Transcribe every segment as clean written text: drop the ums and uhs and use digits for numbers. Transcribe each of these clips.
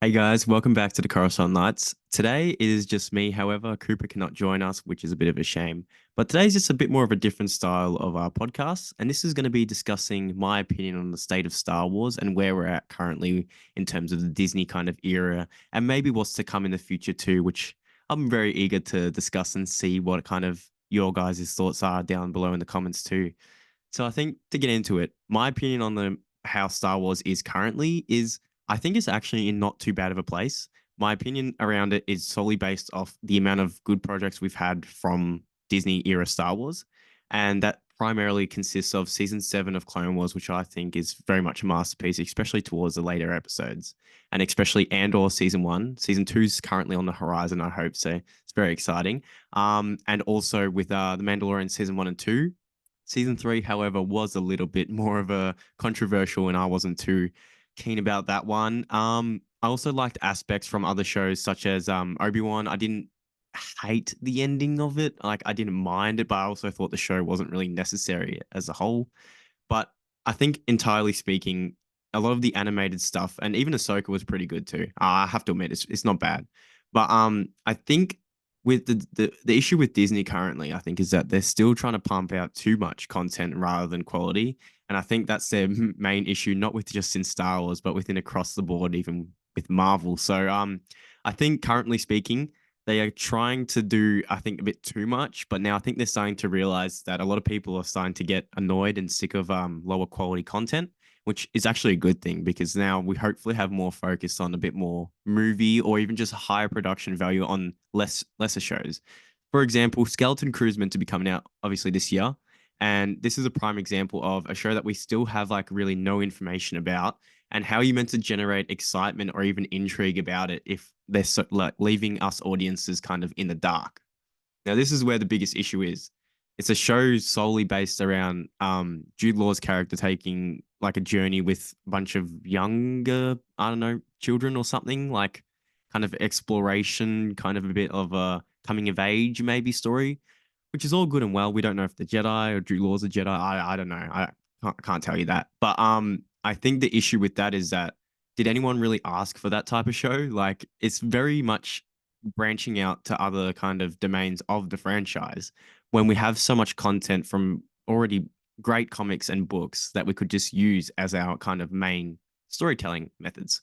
Hey guys, welcome back to the Coruscant Nights. Today it is just me, however, Cooper cannot join us, which is a bit of a shame. But today's just a bit more of a different style of our podcast, and this is going to be discussing my opinion on the state of Star Wars and where we're at currently in terms of the Disney kind of era, and maybe what's to come in the future too, which I'm very eager to discuss and see what kind of your guys' thoughts are down below in the comments too. So I think to get into it, my opinion on the how Star Wars is currently is I think it's actually in not too bad of a place. My opinion around it is solely based off the amount of good projects we've had from Disney era Star Wars. And that primarily consists of season 7 of Clone Wars, which I think is very much a masterpiece, especially towards the later episodes. And especially Andor season 1. Season 2 is currently on the horizon, I hope. So it's very exciting. And also with The Mandalorian season 1 and 2. Season 3, however, was a little bit more of a controversial, and I wasn't too keen about that one. I also liked aspects from other shows such as Obi-Wan. I didn't hate the ending of it. Like I didn't mind it, but I also thought the show wasn't really necessary as a whole. But I think entirely speaking, a lot of the animated stuff and even Ahsoka was pretty good too. I have to admit, it's not bad. But I think with the issue with Disney currently, I think is that they're still trying to pump out too much content rather than quality. And I think that's their main issue, not with just in Star Wars, but within across the board, even with Marvel. So I think currently speaking, they are trying to do, I think, a bit too much. But now I think they're starting to realize that a lot of people are starting to get annoyed and sick of lower quality content, which is actually a good thing because now we hopefully have more focus on a bit more movie or even just higher production value on lesser shows. For example, Skeleton Crew is meant to be coming out obviously this year. And this is a prime example of a show that we still have like really no information about and how are you meant to generate excitement or even intrigue about it if they're so, like leaving us audiences kind of in the dark. Now, this is where the biggest issue is. It's a show solely based around Jude Law's character taking like a journey with a bunch of younger, I don't know, children or something, like kind of exploration, kind of a bit of a coming of age maybe story, which is all good and well. We don't know if the Jedi or Jude Law's a Jedi. I don't know. I can't tell you that. But I think the issue with that is that did anyone really ask for that type of show? Like it's very much branching out to other kind of domains of the franchise when we have so much content from already great comics and books that we could just use as our kind of main storytelling methods.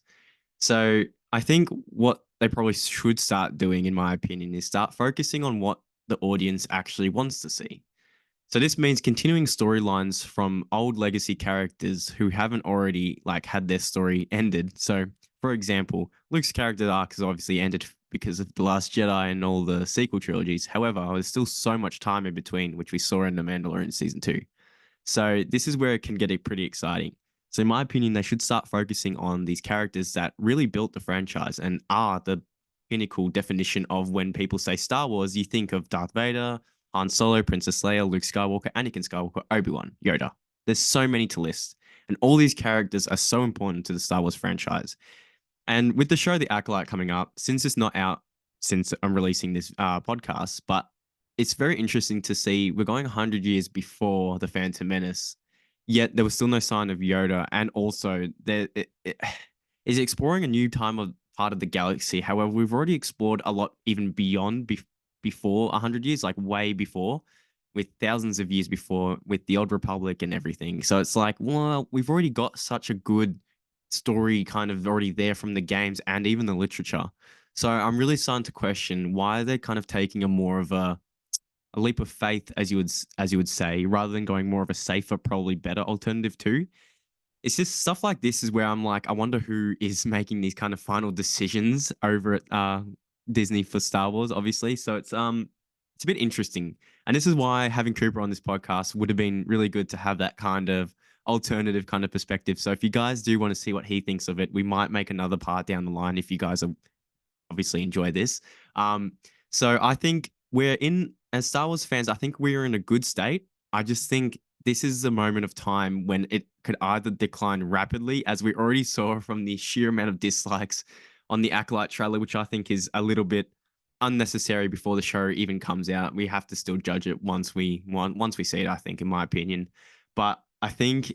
So I think what they probably should start doing, in my opinion, is start focusing on what the audience actually wants to see. So this means continuing storylines from old legacy characters who haven't already like had their story ended. So, for example, Luke's character arc has obviously ended because of The Last Jedi and all the sequel trilogies. However, there's still so much time in between, which we saw in The Mandalorian season 2. So this is where it can get pretty exciting. So in my opinion, they should start focusing on these characters that really built the franchise and are the pinnacle definition of when people say Star Wars, you think of Darth Vader, Han Solo, Princess Leia, Luke Skywalker, Anakin Skywalker, Obi-Wan, Yoda. There's so many to list. And all these characters are so important to the Star Wars franchise. And with the show The Acolyte coming up, since it's not out since I'm releasing this podcast, but it's very interesting to see we're going 100 years before The Phantom Menace, yet there was still no sign of Yoda. And also, it is exploring a new time of part of the galaxy. However, we've already explored a lot even beyond before 100 years, like way before, with thousands of years before, with the Old Republic and everything. So it's like, well, we've already got such a good story kind of already there from the games and even the literature. So I'm really starting to question why they're kind of taking a more of a leap of faith, as you would say, rather than going more of a safer, probably better alternative too. It's just stuff like this is where I'm like, I wonder who is making these kind of final decisions over at Disney for Star Wars, obviously. So it's a bit interesting. And this is why having Cooper on this podcast would have been really good to have that kind of alternative kind of perspective. So if you guys do want to see what he thinks of it, we might make another part down the line if you guys are obviously enjoy this. Um, so I think we're in as Star Wars fans, I think we're in a good state. I just think this is a moment of time when it could either decline rapidly, as we already saw from the sheer amount of dislikes on the Acolyte trailer, which I think is a little bit unnecessary before the show even comes out. We have to still judge it once we see it, I think, in my opinion. But I think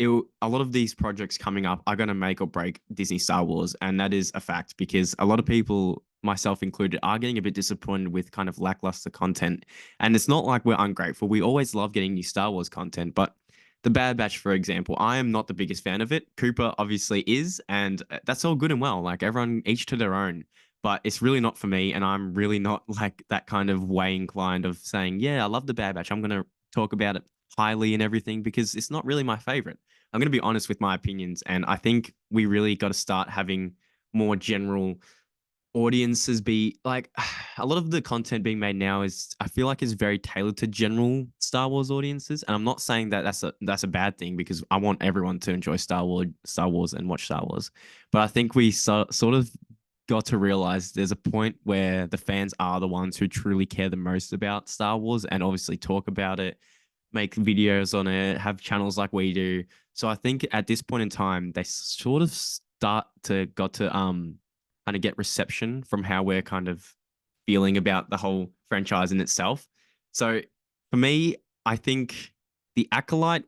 a lot of these projects coming up are going to make or break Disney Star Wars, and that is a fact because a lot of people, myself included, are getting a bit disappointed with kind of lackluster content. And it's not like we're ungrateful. We always love getting new Star Wars content, but the Bad Batch, for example, I am not the biggest fan of it. Cooper obviously is, and that's all good and well. Like everyone, each to their own. But it's really not for me, and I'm really not like that kind of way inclined of saying, yeah, I love the Bad Batch. I'm gonna talk about it highly and everything because it's not really my favorite. I'm going to be honest with my opinions, and I think we really got to start having more general audiences be like a lot of the content being made now is I feel like is very tailored to general Star Wars audiences, and I'm not saying that that's a bad thing because I want everyone to enjoy Star Wars and watch Star Wars, but I think we sort of got to realize there's a point where the fans are the ones who truly care the most about Star Wars and obviously talk about it, make videos on it, have channels like we do. So I think at this point in time, they sort of start to got to kind of get reception from how we're kind of feeling about the whole franchise in itself. So for me, I think the Acolyte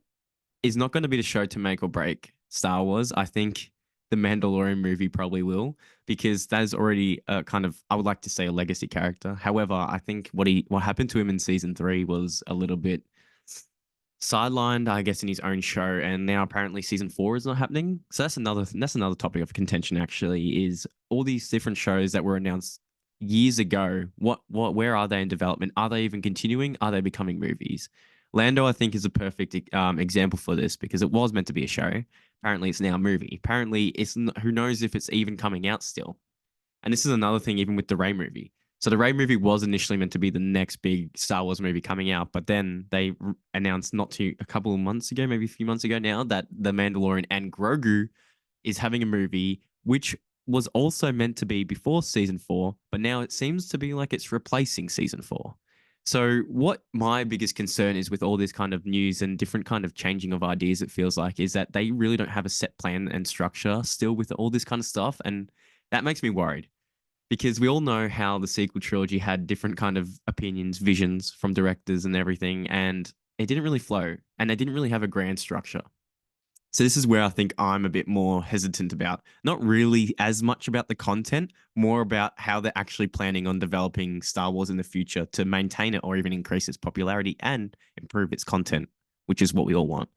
is not going to be the show to make or break Star Wars. I think the Mandalorian movie probably will because that is already a kind of I would like to say a legacy character. However, I think what happened to him in season 3 was a little bit sidelined, I guess, in his own show, and now apparently season 4 is not happening. So that's another topic of contention. Actually, is all these different shows that were announced years ago. Where are they in development? Are they even continuing? Are they becoming movies? Lando, I think, is a perfect example for this because it was meant to be a show. Apparently, it's now a movie. Apparently, who knows if it's even coming out still. And this is another thing, even with the Ray movie. So the Ray movie was initially meant to be the next big Star Wars movie coming out, but then they announced not too a couple of months ago, maybe a few months ago now, that The Mandalorian and Grogu is having a movie, which was also meant to be before season 4, but now it seems to be like it's replacing season 4. So what my biggest concern is with all this kind of news and different kind of changing of ideas, it feels like, is that they really don't have a set plan and structure still with all this kind of stuff. And that makes me worried because we all know how the sequel trilogy had different kind of opinions, visions from directors and everything, and it didn't really flow, and they didn't really have a grand structure. So this is where I think I'm a bit more hesitant about, not really as much about the content, more about how they're actually planning on developing Star Wars in the future to maintain it or even increase its popularity and improve its content, which is what we all want.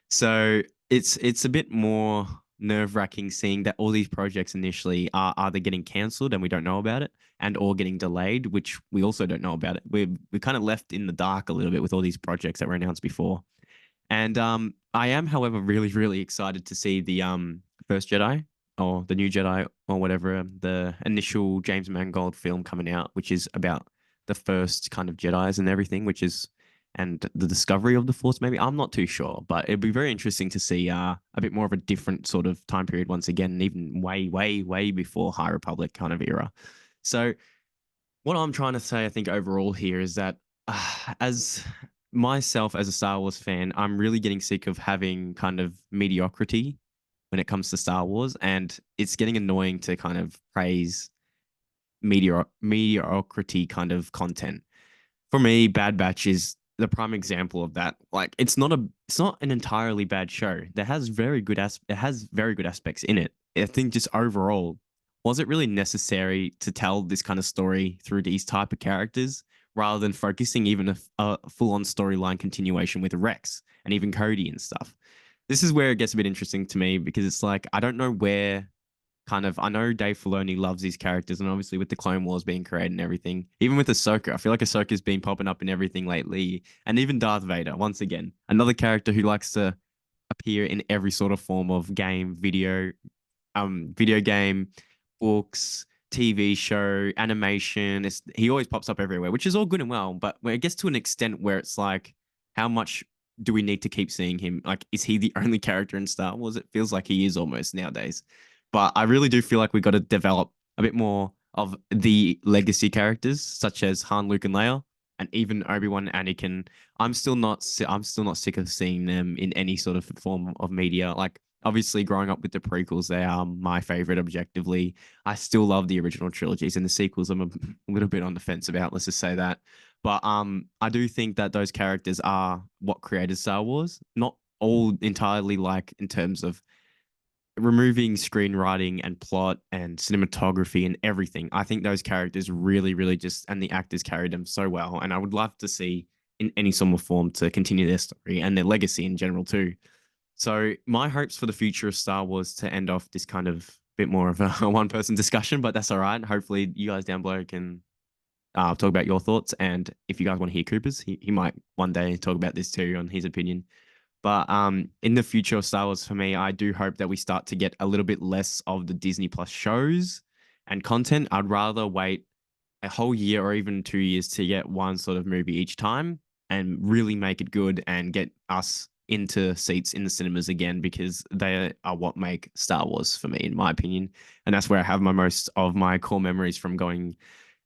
So it's a bit more nerve-wracking seeing that all these projects initially are either getting cancelled and we don't know about it and or getting delayed, which we also don't know about it. We're kind of left in the dark a little bit with all these projects that were announced before. And I am, however, really, really excited to see the First Jedi or the New Jedi or whatever the initial James Mangold film coming out, which is about the first kind of Jedi's and everything, which is and the discovery of the Force. Maybe I'm not too sure, but it'd be very interesting to see a bit more of a different sort of time period once again, and even way, way, way before High Republic kind of era. So what I'm trying to say, I think overall here is that as myself as a Star Wars fan, I'm really getting sick of having kind of mediocrity when it comes to Star Wars, and it's getting annoying to kind of praise mediocrity kind of content. For me, Bad Batch is the prime example of that. Like, it's not an entirely bad show. It has very good aspects in it. I think just overall, was it really necessary to tell this kind of story through these type of characters rather than focusing even a full on storyline continuation with Rex and even Cody and stuff? This is where it gets a bit interesting to me because it's like I don't know where kind of I know Dave Filoni loves these characters, and obviously with the Clone Wars being created and everything, even with Ahsoka, I feel like Ahsoka's been popping up in everything lately, and even Darth Vader. Once again, another character who likes to appear in every sort of form of game, video game, books, TV show, animation. He always pops up everywhere, which is all good and well. But when it gets to an extent where it's like, how much do we need to keep seeing him? Like, is he the only character in Star Wars? It feels like he is almost nowadays. But I really do feel like we got to develop a bit more of the legacy characters, such as Han, Luke, and Leia, and even Obi-Wan, Anakin. I'm still not sick of seeing them in any sort of form of media. Like obviously growing up with the prequels, they are my favorite objectively. I still love the original trilogies and the sequels I'm a little bit on the fence about, let's just say that. But I do think that those characters are what created Star Wars. Not all entirely like in terms of removing screenwriting and plot and cinematography and everything. I think those characters really, really just and the actors carried them so well. And I would love to see in any sort of form to continue their story and their legacy in general too. So my hopes for the future of Star Wars to end off this kind of bit more of a one person discussion, but that's all right. Hopefully you guys down below can talk about your thoughts. And if you guys want to hear Cooper's, he might one day talk about this too on his opinion. But in the future of Star Wars, for me, I do hope that we start to get a little bit less of the Disney Plus shows and content. I'd rather wait a whole year or even 2 years to get one sort of movie each time and really make it good and get us into seats in the cinemas again because they are what make Star Wars for me, in my opinion. And that's where I have my most of my core memories from going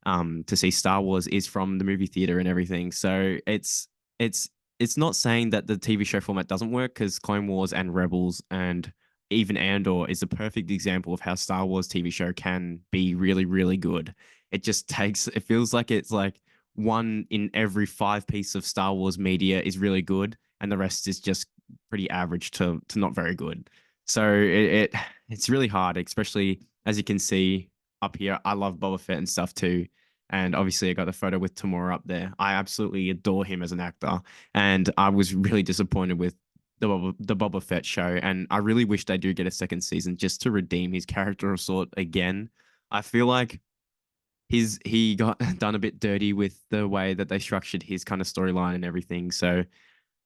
to see Star Wars is from the movie theater and everything. So it's it's not saying that the TV show format doesn't work because Clone Wars and Rebels and even Andor is a perfect example of how Star Wars TV show can be really, really good. It just takes, it feels like it's like one in every five piece of Star Wars media is really good, and the rest is just pretty average to not very good. So it's really hard, especially as you can see up here. I love Boba Fett and stuff too. And obviously, I got the photo with Tamora up there. I absolutely adore him as an actor. And I was really disappointed with the Boba Fett show. And I really wish they do get a second season just to redeem his character of sort again. I feel like he got done a bit dirty with the way that they structured his kind of storyline and everything. So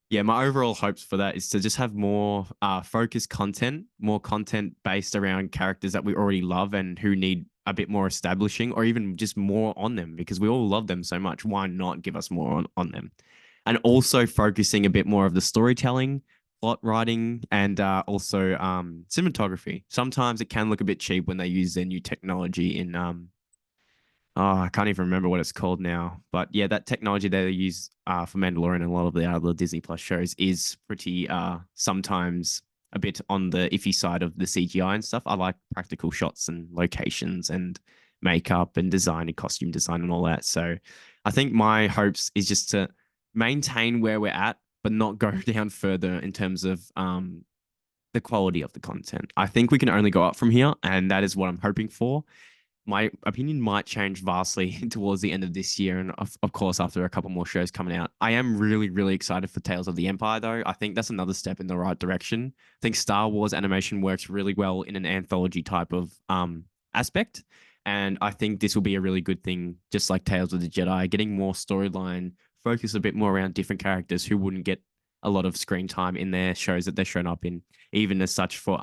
yeah, my overall hopes for that is to just have more focused content, more content based around characters that we already love and who need a bit more establishing or even just more on them because we all love them so much. Why not give us more on them? And also focusing a bit more of the storytelling, plot writing, and also cinematography. Sometimes it can look a bit cheap when they use their new technology in oh, I can't even remember what it's called now. But yeah, that technology they use for Mandalorian and a lot of the other Disney Plus shows is pretty sometimes a bit on the iffy side of the CGI and stuff. I like practical shots and locations and makeup and design and costume design and all that. So I think my hopes is just to maintain where we're at, but not go down further in terms of the quality of the content. I think we can only go up from here, and that is what I'm hoping for. My opinion might change vastly towards the end of this year, and of course, after a couple more shows coming out. I am really, really excited for Tales of the Empire, though. I think that's another step in the right direction. I think Star Wars animation works really well in an anthology type of aspect, and I think this will be a really good thing, just like Tales of the Jedi, getting more storyline, focus a bit more around different characters who wouldn't get a lot of screen time in their shows that they're shown up in, even as such for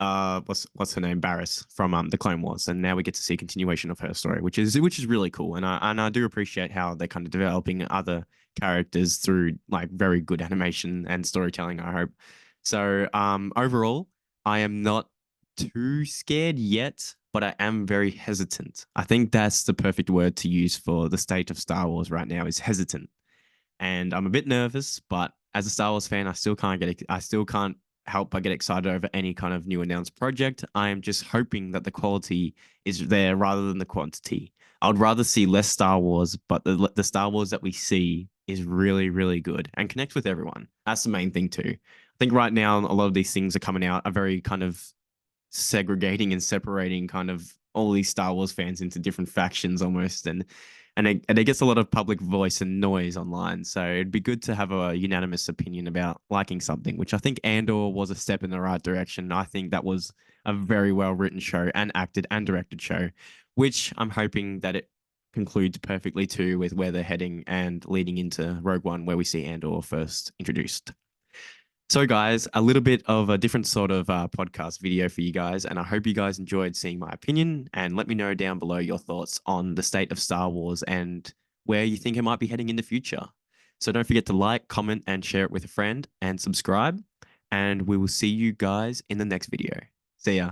what's her name, Barris from the Clone Wars, and now we get to see a continuation of her story, which is really cool. And I do appreciate how they're kind of developing other characters through like very good animation and storytelling. I hope so. Overall, I am not too scared yet, but I am very hesitant. I think that's the perfect word to use for the state of Star Wars right now is hesitant, and I'm a bit nervous, but as a Star Wars fan, I still can't help but get excited over any kind of new announced project. I am just hoping that the quality is there rather than the quantity. I would rather see less Star Wars, but the Star Wars that we see is really, really good and connect with everyone. That's the main thing too. I think right now a lot of these things are coming out are very kind of segregating and separating kind of all these Star Wars fans into different factions almost, and it gets a lot of public voice and noise online. So it'd be good to have a unanimous opinion about liking something, which I think Andor was a step in the right direction. I think that was a very well written show and acted and directed show, which I'm hoping that it concludes perfectly too with where they're heading and leading into Rogue One, where we see Andor first introduced. So, guys, a little bit of a different sort of podcast video for you guys. And I hope you guys enjoyed seeing my opinion. And let me know down below your thoughts on the state of Star Wars and where you think it might be heading in the future. So, don't forget to like, comment, and share it with a friend and subscribe. And we will see you guys in the next video. See ya.